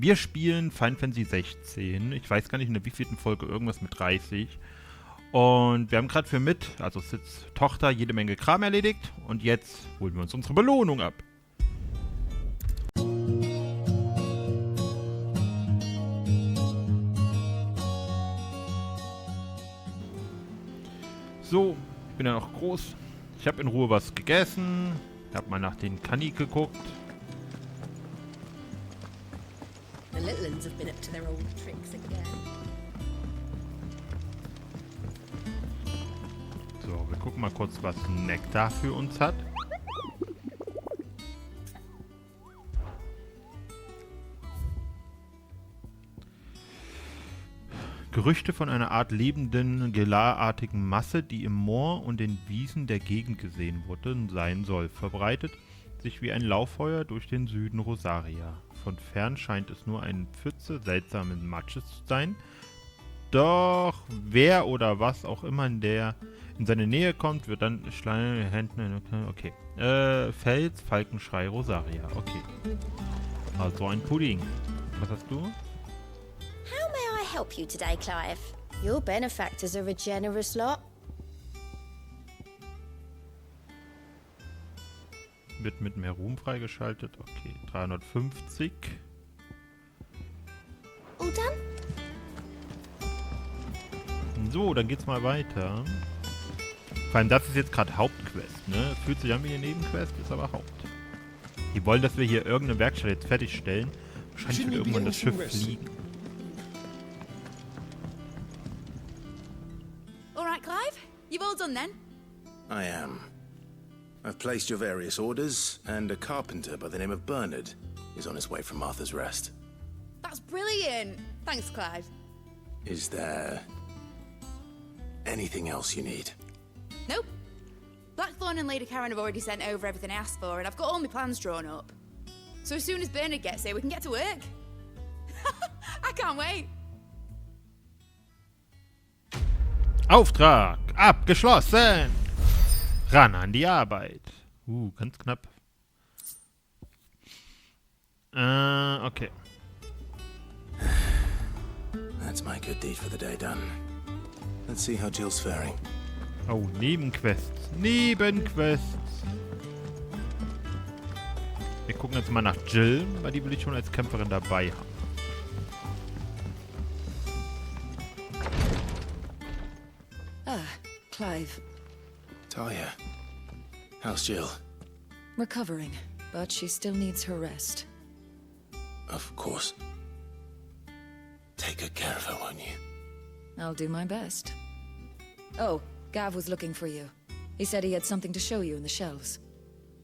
Wir spielen Final Fantasy 16. Ich weiß gar nicht in der wievielten Folge, irgendwas mit 30. Und wir haben gerade für also Sids Tochter, jede Menge Kram erledigt. Und jetzt holen wir uns unsere Belohnung ab. So, ich bin ja noch groß. Ich habe in Ruhe was gegessen. Ich habe mal nach den Kanik geguckt. The little ones have been up to their old tricks again. So, wir gucken mal kurz, was Nektar für uns hat. Gerüchte von einer Art lebenden, gelarartigen Masse, die im Moor und den Wiesen der Gegend gesehen wurde, sein soll, verbreitet sich wie ein Lauffeuer durch den Süden Rosaria. Von fern scheint es nur eine Pfütze seltsamen Matsches zu sein. Doch wer oder was auch immer in seine Nähe kommt, wird dann okay. Fels, Falkenschrei, Rosaria. Okay. Also ein Pudding. Was hast du? How may I help you today, Clive? Your benefactors are a generous lot. Wird mit mehr Ruhm freigeschaltet. Okay, 350. All done? So, dann geht's mal weiter. Vor allem, das ist jetzt gerade Hauptquest, ne? Fühlt sich an wie eine Nebenquest, ist aber Haupt. Die wollen, dass wir hier irgendeine Werkstatt jetzt fertigstellen. Wahrscheinlich wird irgendwann das Schiff fliegen. Alright, Clive? You've all done then? I am. I've placed your various orders, and a carpenter by the name of Bernard is on his way from Martha's Rest. That's brilliant! Thanks, Clive. Is there anything else you need? Nope. Blackthorn and Lady Karen have already sent over everything I asked for, and I've got all my plans drawn up. So as soon as Bernard gets here, we can get to work. I can't wait. Auftrag abgeschlossen! Ran an die Arbeit. Ganz knapp. Okay. That's my good deed for the day done. Let's see how Jill's faring. Oh, Nebenquests. Nebenquests. Wir gucken jetzt mal nach Jill, weil die will ich schon als Kämpferin dabei haben. Clive. Talia, how's Jill? Recovering, but she still needs her rest. Of course. Take good care of her, won't you? I'll do my best. Oh, Gav was looking for you. He said he had something to show you in the shelves.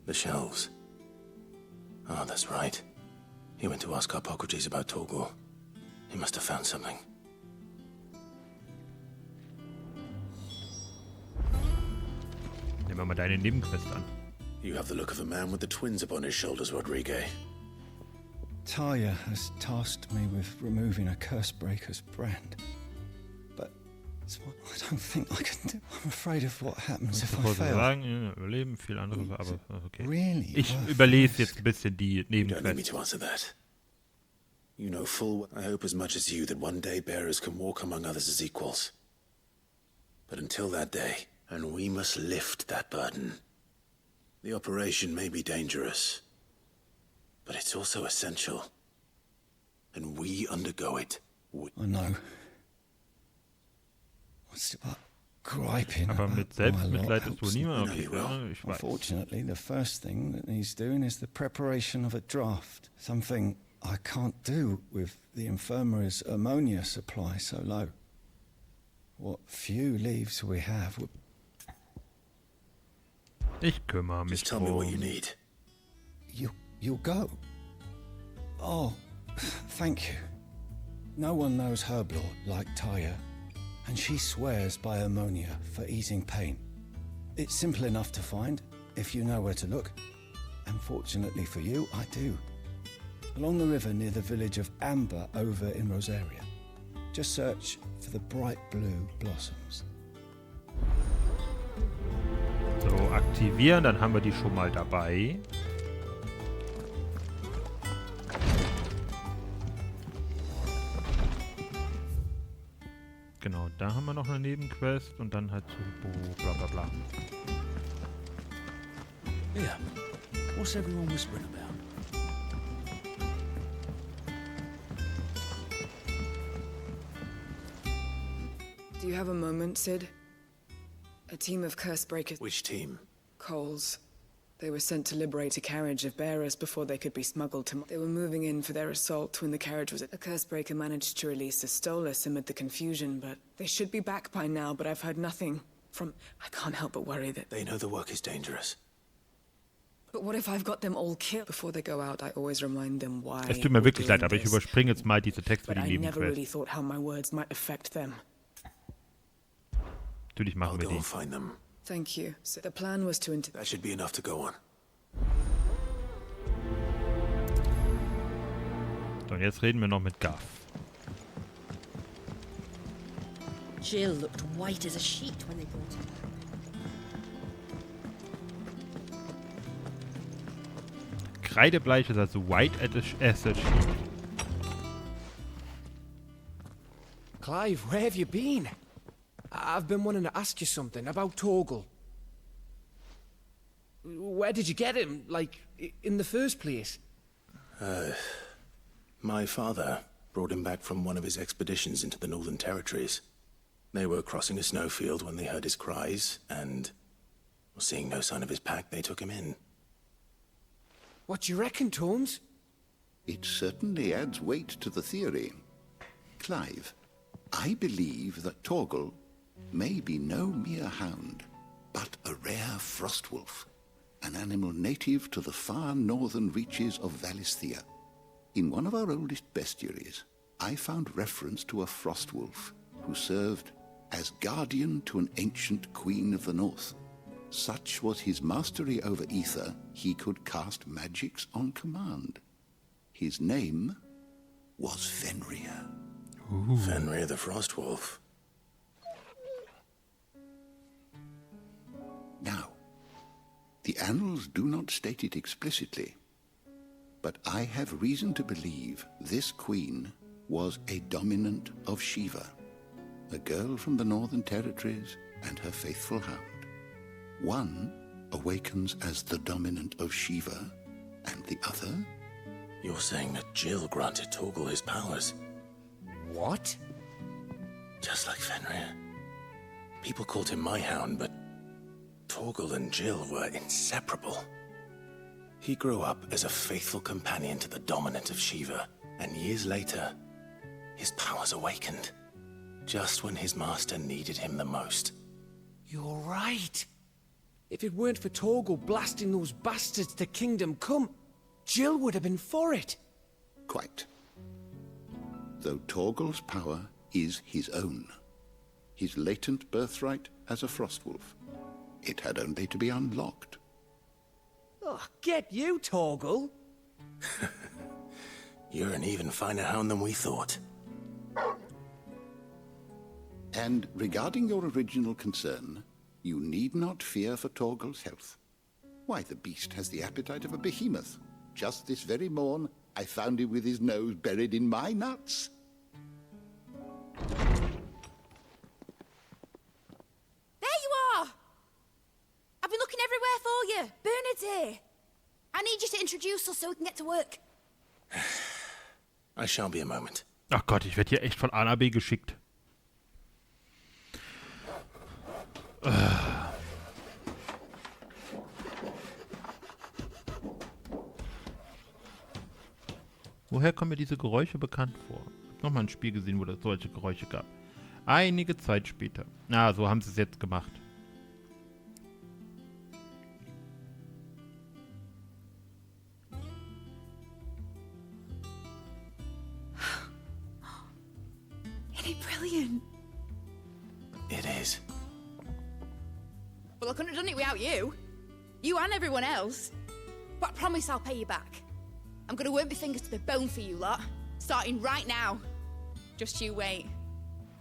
The shelves. Oh, that's right. He went to ask Hippocrates about Torgor. He must have found something. Nehmen wir mal deine Nebenquest an. You have the look of a man with the twins upon his shoulders, Rodrigue. Talia has tasked me with removing a Cursebreaker's brand. But it's what I don't think I can do. I'm afraid of what happens if I fail. Sagen, ja, überleben, viel anderes, aber okay. Really? Ich überlese jetzt ein bisschen die You don't need me Nebenquest. to answer that. You know full well, I hope as much as you that one day bearers can walk among others as equals. But until that day, and we must lift that burden. The operation may be dangerous, but it's also essential. And we undergo it. I know. What's about griping Aber about mit my Selbstmitleid lot ist wohl helps niemand. No, Okay, you will. ja, ich weiß. Unfortunately, the first thing that he's doing is the preparation of a draft. Something I can't do with the infirmary's ammonia supply so low. What few leaves we have would... Ich kümmere mich Just tell me what you drum. need. You'll go? Oh, thank you. No one knows Herblord like Taya, and she swears by ammonia for easing pain. It's simple enough to find, if you know where to look. And fortunately for you, I do. Along the river near the village of Amber over in Rosaria. Just search for the bright blue blossoms. So, aktivieren, dann haben wir die schon mal dabei. Genau, da haben wir noch eine Nebenquest und dann halt so bla bla bla. Yeah. What's everyone whispering about? Do you have a moment, Sid? A team of curse breakers. Which team? Coles. They were sent to liberate a carriage of bearers before they could be smuggled to... They were moving in for their assault when the carriage was... A curse breaker managed to release a Stolas amid the confusion, but... They should be back by now, but I've heard nothing from... I can't help but worry that... They know the work is dangerous. But what if I've got them all killed? Before they go out, I always remind them why... Es tut mir wirklich leid, aber ich überspringe jetzt mal diese Texte für But die I never really Nebenquest. thought how my words might affect them. Natürlich I'll machen wir go die. and find them. Thank you. So the plan was to... That should be enough to go on. So, und jetzt reden wir noch mit Gav. Jill looked white as a sheet when they brought her. Kreidebleich ist also white as a sheet. Clive, where have you been? I've been wanting to ask you something about Torgal. Where did you get him? Like, in the first place? My father brought him back from one of his expeditions into the Northern Territories. They were crossing a snowfield when they heard his cries, and seeing no sign of his pack, they took him in. What do you reckon, Tomes? It certainly adds weight to the theory. Clive, I believe that Torgal may be no mere hound, but a rare frostwolf, an animal native to the far northern reaches of Valisthea. In one of our oldest bestiaries, I found reference to a frostwolf who served as guardian to an ancient queen of the north. Such was his mastery over ether, he could cast magics on command. His name was Fenrir. Fenrir the Frostwolf. Now, the annals do not state it explicitly, but I have reason to believe this queen was a dominant of Shiva, a girl from the Northern Territories and her faithful hound. One awakens as the dominant of Shiva, and the other... You're saying that Jill granted Torgal his powers? What? Just like Fenrir. People called him my hound, but Torgal and Jill were inseparable. He grew up as a faithful companion to the dominant of Shiva, and years later, his powers awakened, just when his master needed him the most. You're right. If it weren't for Torgal blasting those bastards to Kingdom Come, Jill would have been for it. Quite. Though Torgal's power is his own, his latent birthright as a frostwolf, it had only to be unlocked. Oh, get you, Torgal. You're an even finer hound than we thought. And regarding your original concern, you need not fear for Torgal's health. Why, the beast has the appetite of a behemoth. Just this very morn, I found him with his nose buried in my nuts. There you are! I've been looking everywhere for you. Bernard's here. I need you to introduce us so we can get to work. I shall be a moment. Ach Gott, ich werde hier echt von A nach B geschickt. Woher kommen mir diese Geräusche bekannt vor? Ich habe nochmal ein Spiel gesehen, wo es solche Geräusche gab. Einige Zeit später. Na, so haben sie es jetzt gemacht. Isn't it brilliant? It is. Well, I couldn't have done it without you. You and everyone else. But I promise I'll pay you back. I'm gonna work my fingers to the bone for you lot. Starting right now. Just you wait.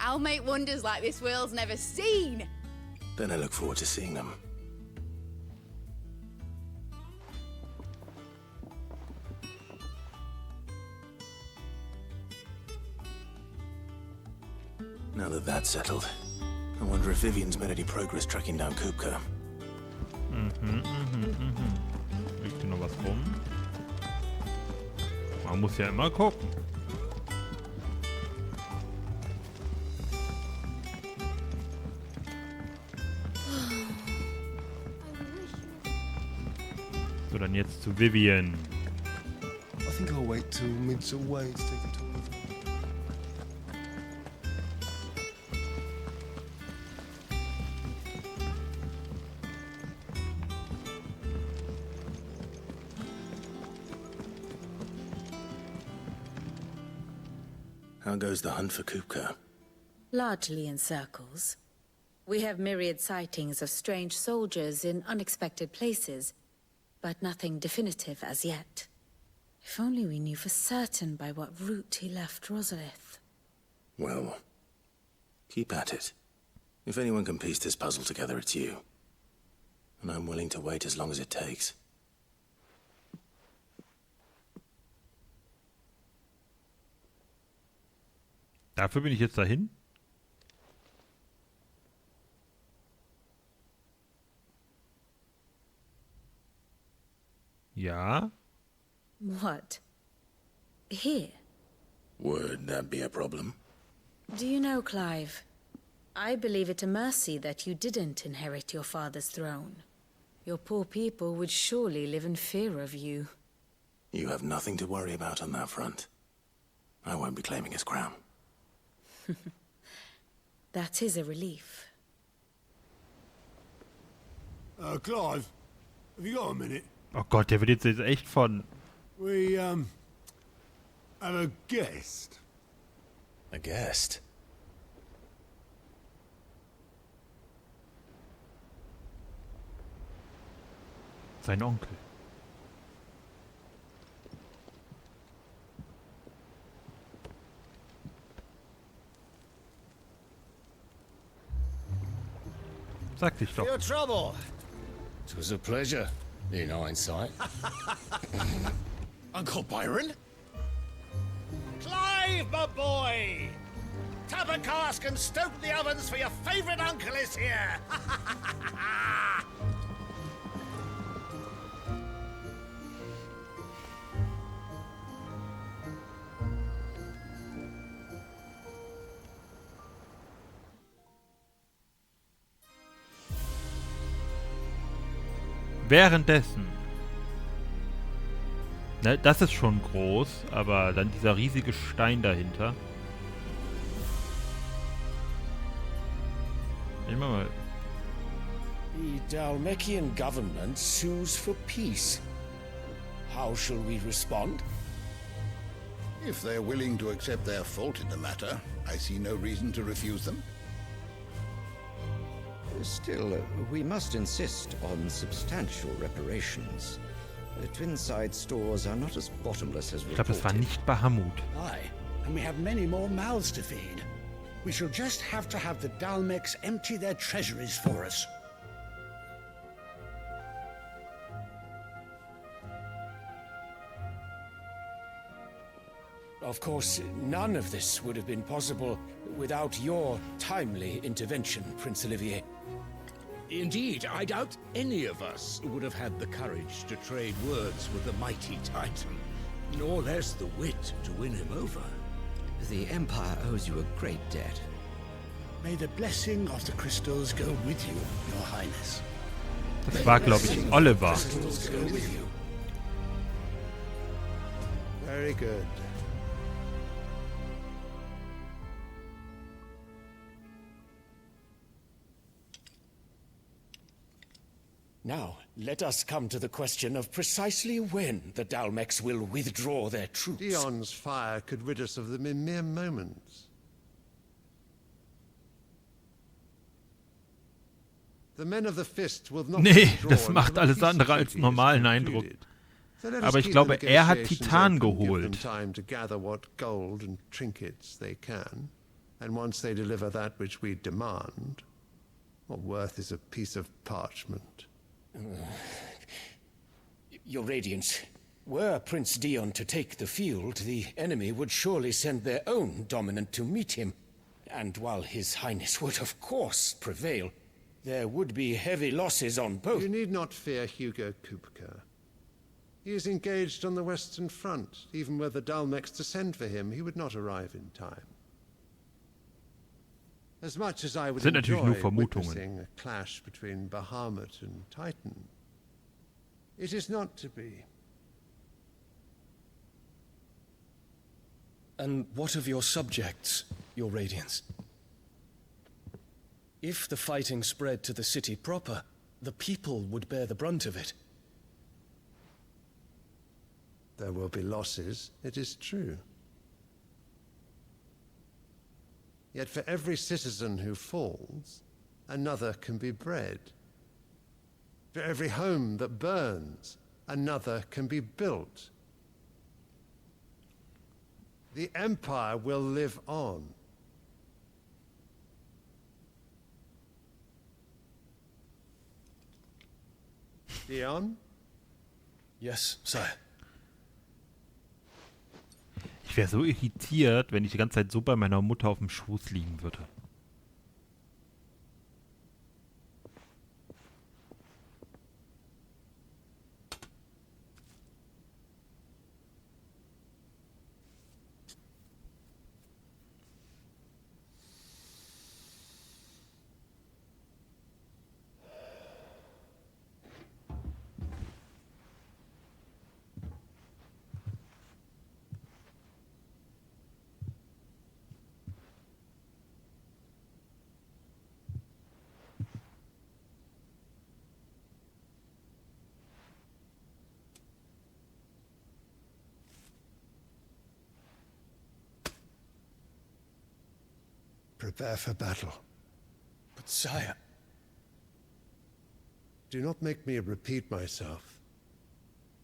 I'll make wonders like this world's never seen. Then I look forward to seeing them. Now that that's settled, I wonder if Vivian's made any progress tracking down Kupka. Liegt hier noch was rum? Man muss ja immer gucken. So, dann jetzt zu Vivian. I think I'll wait till mid's away to take a tour of her. How goes the hunt for Kupka? Largely in circles. We have myriad sightings of strange soldiers in unexpected places, but nothing definitive as yet. If only we knew for certain by what route he left Rosalith. Well, keep at it. If anyone can piece this puzzle together, it's you. And I'm willing to wait as long as it takes. Dafür bin ich jetzt dahin? Ja. What? Here? Would that be a problem? Do you know, Clive? I believe it a mercy that you didn't inherit your father's throne. Your poor people would surely live in fear of you. You have nothing to worry about on that front. I won't be claiming his crown. That is a relief. Clive, have you got a minute? Oh Gott, der wird jetzt echt von... We, have a guest. A guest? Sein Onkel. Sag dich doch. Your trouble. It was a pleasure, in hindsight. Uncle Byron? Clive, my boy! Tap a cask and stoke the ovens for your favourite uncle is here! Währenddessen. Ne, das ist schon groß, aber dann dieser riesige Stein dahinter. Ich mach mal. The Dalmekian government sues for peace. How shall we respond? If they're willing to accept their fault in the matter, I see no reason to refuse them. Still, we must insist on substantial reparations. The Twinside stores are not as bottomless as Ich glaube, das war nicht Bahamut. Aye, and we have many more mouths to feed. We shall just have to have the Dalmecs empty their treasuries for us. Of course, none of this would have been possible without your timely intervention, Prince Olivier. Indeed, I doubt any of us would have had the courage to trade words with the mighty Titan, nor less the wit to win him over. The Empire owes you a great debt. May the blessing of the crystals go with you, Your Highness. Das war, glaube ich, Oliver. Very good. Now, let us come to the question of precisely when the Dalmecs will withdraw their troops. Dion's fire could rid us of them in mere moments. The men of the Fist will not Nee, das macht alles andere als normalen Eindruck. Aber ich glaube, er hat Titan geholt. Time to gather what gold and trinkets they can, and once they deliver that which we demand, what worth is a piece of parchment? Your Radiance, were Prince Dion to take the field, the enemy would surely send their own dominant to meet him. And while His Highness would of course prevail, there would be heavy losses on both. You need not fear Hugo Kupka. He is engaged on the Western Front. Even were the Dalmex to send for him, he would not arrive in time. As much as I would Sind natürlich nur enjoy Vermutungen. witnessing a clash between Bahamut and Titan, it is not to be. And what of your subjects, Your Radiance? If the fighting spread to the city proper, the people would bear the brunt of it. There will be losses, it is true. Yet for every citizen who falls, another can be bred. For every home that burns, another can be built. The Empire will live on. Dion? Yes, sire. Ich wäre so irritiert, wenn ich die ganze Zeit so bei meiner Mutter auf dem Schoß liegen würde. Prepare for battle. But sire... Do not make me repeat myself.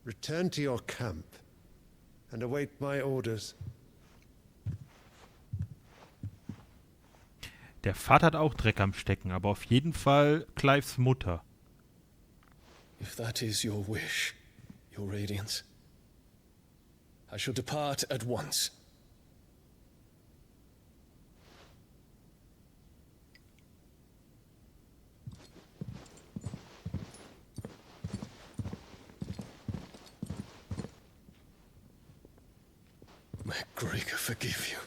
Return to your camp and await my orders. Der Vater hat auch Dreck am Stecken, aber auf jeden Fall Clives Mutter. If that is your wish, Your Radiance, I shall depart at once. May Gregor forgive you.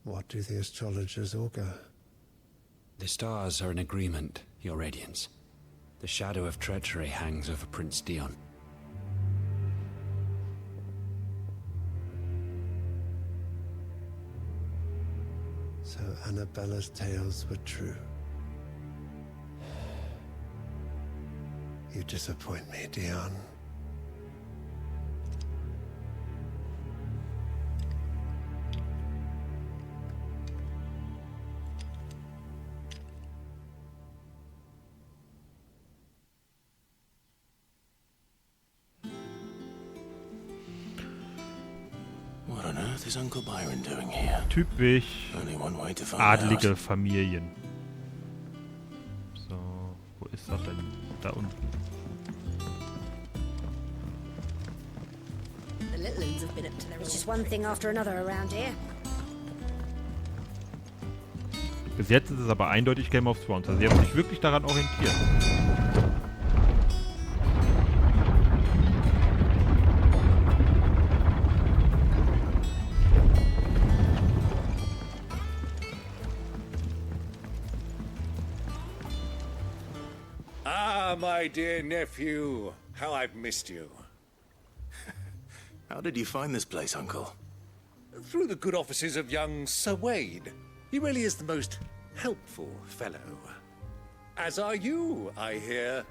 What do the astrologers augur? The stars are in agreement, Your Radiance. The shadow of treachery hangs over Prince Dion. So Annabella's tales were true. You disappoint me, Dion. What on earth is Uncle Byron doing here? Typisch Only one way to find adlige out. Familien. So, wo ist er denn? Da unten. The little ones have been up to their... It's just one thing after another around here. Bis jetzt ist es aber eindeutig Game of Thrones. Also sie haben sich wirklich daran orientiert. Ah, my dear nephew. How I've missed you. How did you find this place, Uncle? Through the good offices of young Sir Wade. He really is the most helpful fellow. As are you, I hear.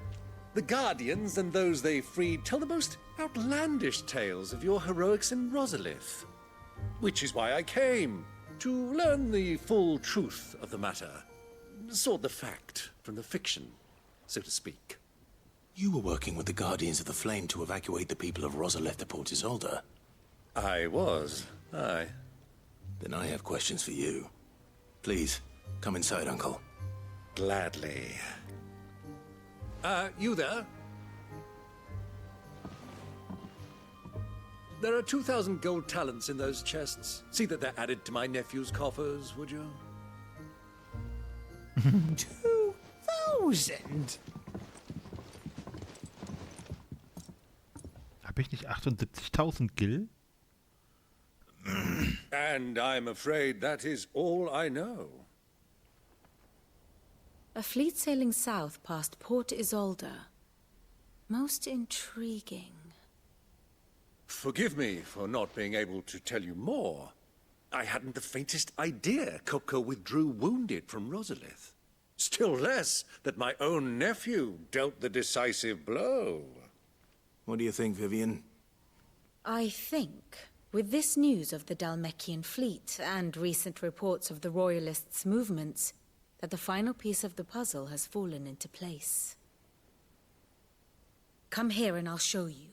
The Guardians and those they freed tell the most outlandish tales of your heroics in Rosalith. Which is why I came, to learn the full truth of the matter. Sort the fact from the fiction, so to speak. You were working with the Guardians of the Flame to evacuate the people of Rosalith to Port Isolde. I was, aye. Then I have questions for you. Please, come inside, Uncle. Gladly. You there? There are 2,000 gold talents in those chests. See that they're added to my nephew's coffers, would you? 2,000? Habe ich nicht 78.000 Gil? And I'm afraid that is all I know. A fleet sailing south past Port Isolde. Most intriguing. Forgive me for not being able to tell you more. I hadn't the faintest idea Coco withdrew wounded from Rosalith. Still less that my own nephew dealt the decisive blow. What do you think, Vivian? I think, with this news of the Dhalmekian fleet and recent reports of the Royalists' movements, that the final piece of the puzzle has fallen into place. Come here and I'll show you.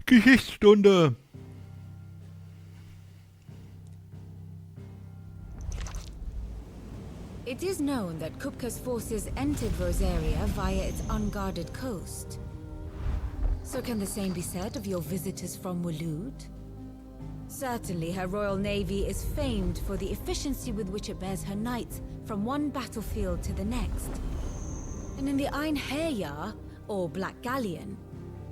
Geschichtsstunde! It is known that Kupka's forces entered Rosaria via its unguarded coast. So can the same be said of your visitors from Waloed? Certainly her royal navy is famed for the efficiency with which it bears her knights from one battlefield to the next. And in the Einherjar, or Black Galleon,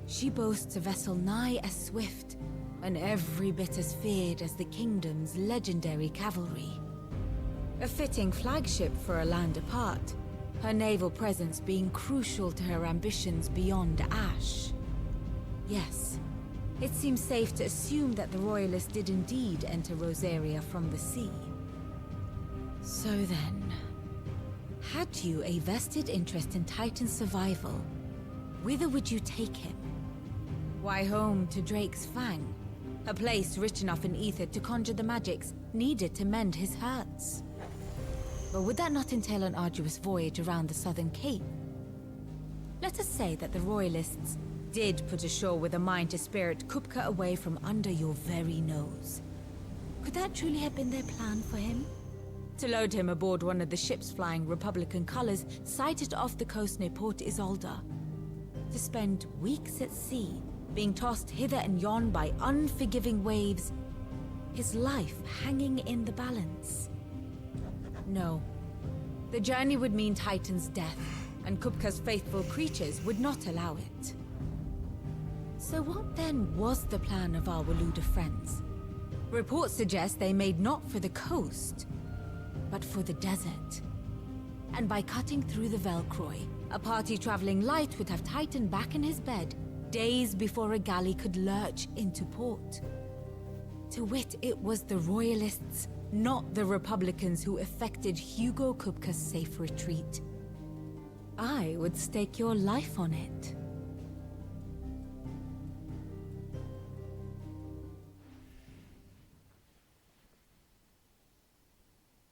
she boasts a vessel nigh as swift and every bit as feared as the kingdom's legendary cavalry. A fitting flagship for a land apart, her naval presence being crucial to her ambitions beyond Ash. Yes, it seems safe to assume that the Royalists did indeed enter Rosaria from the sea. So then, had you a vested interest in Titan's survival, whither would you take him? Why, home to Drake's Fang, a place rich enough in ether to conjure the magics needed to mend his hurts. But would that not entail an arduous voyage around the southern cape? Let us say that the Royalists did put ashore with a mind to spirit Kupka away from under your very nose. Could that truly have been their plan for him? To load him aboard one of the ships flying Republican colors sighted off the coast near Port Isolde. To spend weeks at sea, being tossed hither and yon by unforgiving waves, his life hanging in the balance. No. The journey would mean Titan's death, and Kupka's faithful creatures would not allow it. So what then was the plan of our Waluda friends? Reports suggest they made not for the coast, but for the desert. And by cutting through the Velcroy, a party traveling light would have Titan back in his bed days before a galley could lurch into port. To wit, it was the Royalists, not the Republicans, who effected Hugo Kupka's safe retreat. I would stake your life on it.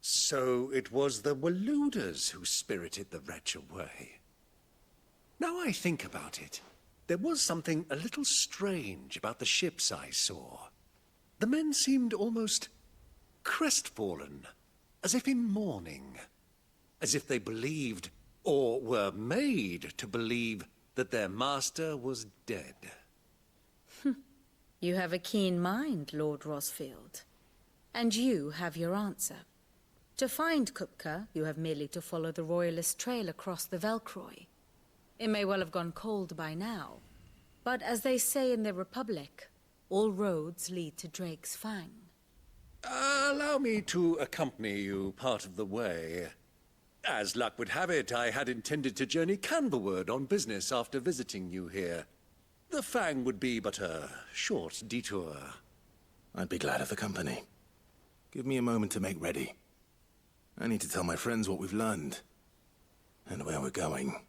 So it was the Waluders who spirited the wretch away. Now I think about it, there was something a little strange about the ships I saw. The men seemed almost crestfallen, as if in mourning, as if they believed, or were made to believe, that their master was dead. You have a keen mind, Lord Rosfield. And you have your answer. To find Kupka, you have merely to follow the Royalist trail across the Velcroy. It may well have gone cold by now, but as they say in the Republic, all roads lead to Drake's Fang. Allow me to accompany you part of the way. As luck would have it, I had intended to journey Canberward on business after visiting you here. The Fang would be but a short detour. I'd be glad of the company. Give me a moment to make ready. I need to tell my friends what we've learned, and where we're going.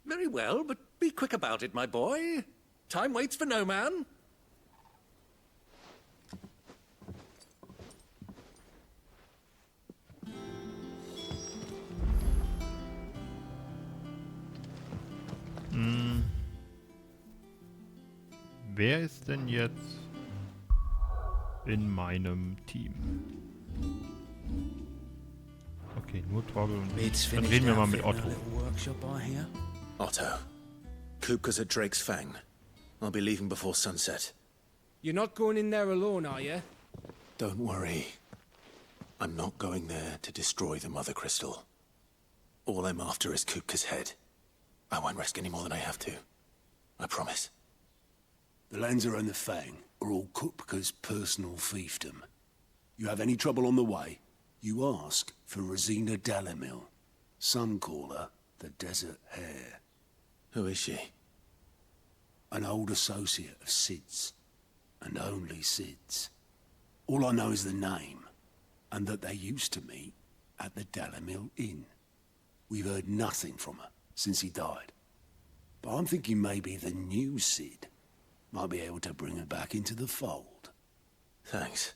Very well, but be quick about it, my boy. Time waits for no man. Wer ist denn jetzt in meinem Team? Okay, nur Torgel und Witz dann reden wir mal mit Otto. Otto, Kupka's at Drake's Fang. I'll be leaving before sunset. You're not going in there alone, are you? Don't worry. I'm not going there to destroy the Mother Crystal. All I'm after is Kupka's head. I won't risk any more than I have to. I promise. The Lancer and the Fang are all Kupka's personal fiefdom. You have any trouble on the way, you ask for Rosina Dalamil, Suncaller, the Desert Hare. Who is she? An old associate of Sid's, and only Sid's. All I know is the name, and that they used to meet at the Dalamil Inn. We've heard nothing from her since he died. But I'm thinking maybe the new Sid might be able to bring her back into the fold. Thanks.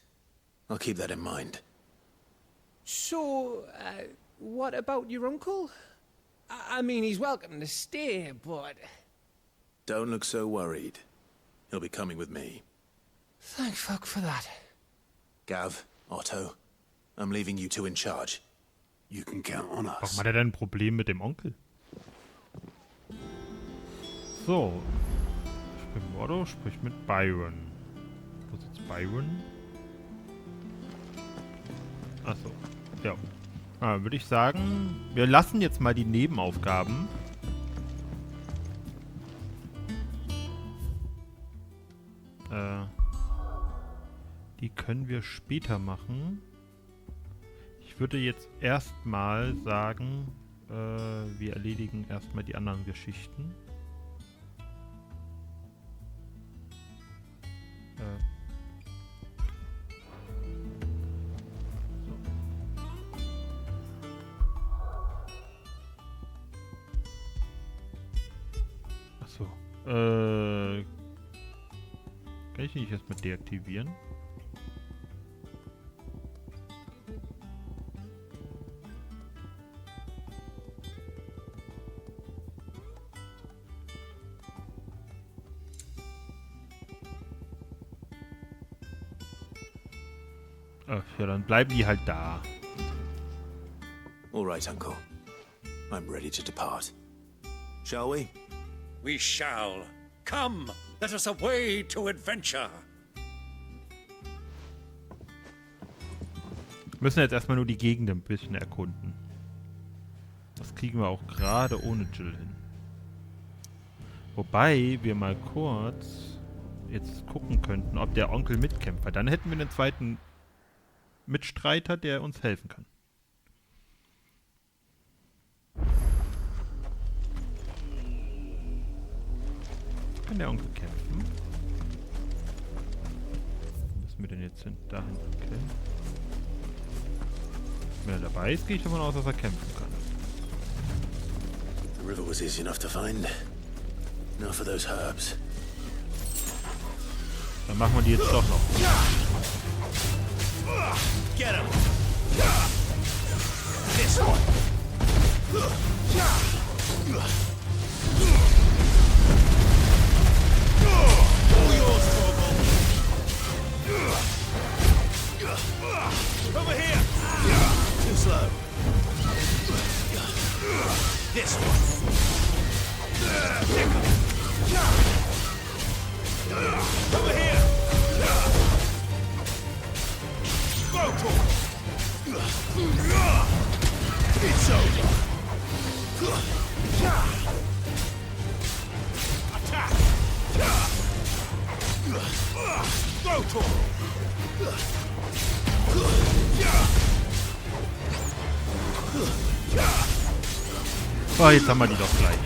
I'll keep that in mind. So, what about your uncle? I mean, he's welcome to stay, but... Don't look so worried. He'll be coming with me. Thank fuck for that. Gav, Otto, I'm leaving you two in charge. You can count on us. Warum hat er denn ein Problem mit dem Onkel? So. Sprich mit Otto, sprich mit Byron. Wo sitzt Byron? Achso. Ja. Würde ich sagen, wir lassen jetzt mal die Nebenaufgaben. Die können wir später machen. Ich würde jetzt erstmal sagen, wir erledigen erstmal die anderen Geschichten. Achso. Kann ich nicht erstmal deaktivieren? Ach ja, dann bleiben die halt da. All right, Uncle. I'm ready to depart. Shall we? We shall. Come, let us away to adventure. Wir müssen jetzt erstmal nur die Gegend ein bisschen erkunden. Das kriegen wir auch gerade ohne Jill hin. Wobei wir mal kurz jetzt gucken könnten, ob der Onkel mitkämpft. Dann hätten wir einen zweiten Mitstreiter, der uns helfen kann. Kann der Onkel kämpfen? Wo müssen wir denn jetzt hin? Dahin, okay. Wenn er dabei ist, gehe ich davon aus, dass er kämpfen kann. The river was easy enough to find. Now for those herbs. Dann machen wir die jetzt doch noch. Get him! This one! All yours, Chocobo! Over here! Too slow. This one! Over here! It's over. Attack. Go to. Oh, jetzt haben wir die doch gleich.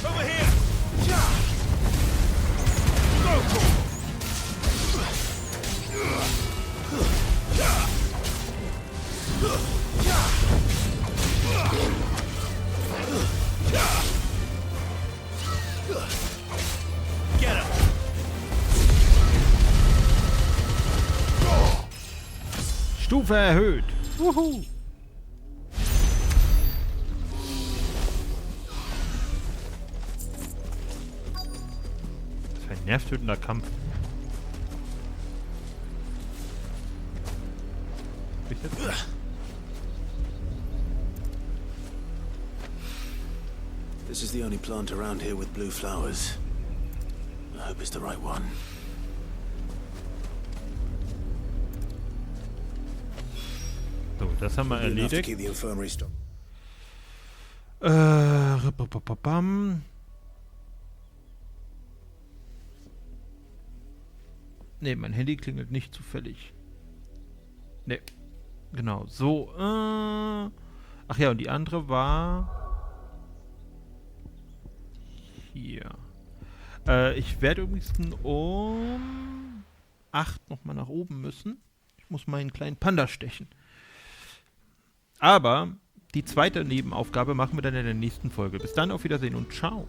Over here. Go to. Get him! Stufe erhöht. Wuhu. Das war ein nervtötender Kampf. ich jetzt nicht. This is the only plant around here with blue flowers. I hope it's the right one. So, das haben wir erledigt. Ne, mein Handy klingelt nicht zufällig. Ne, genau, so. Ach ja, und die andere war... Hier. Ich werde übrigens um 8 nochmal nach oben müssen. Ich muss meinen kleinen Panda stechen. Aber die zweite Nebenaufgabe machen wir dann in der nächsten Folge. Bis dann, auf Wiedersehen und ciao.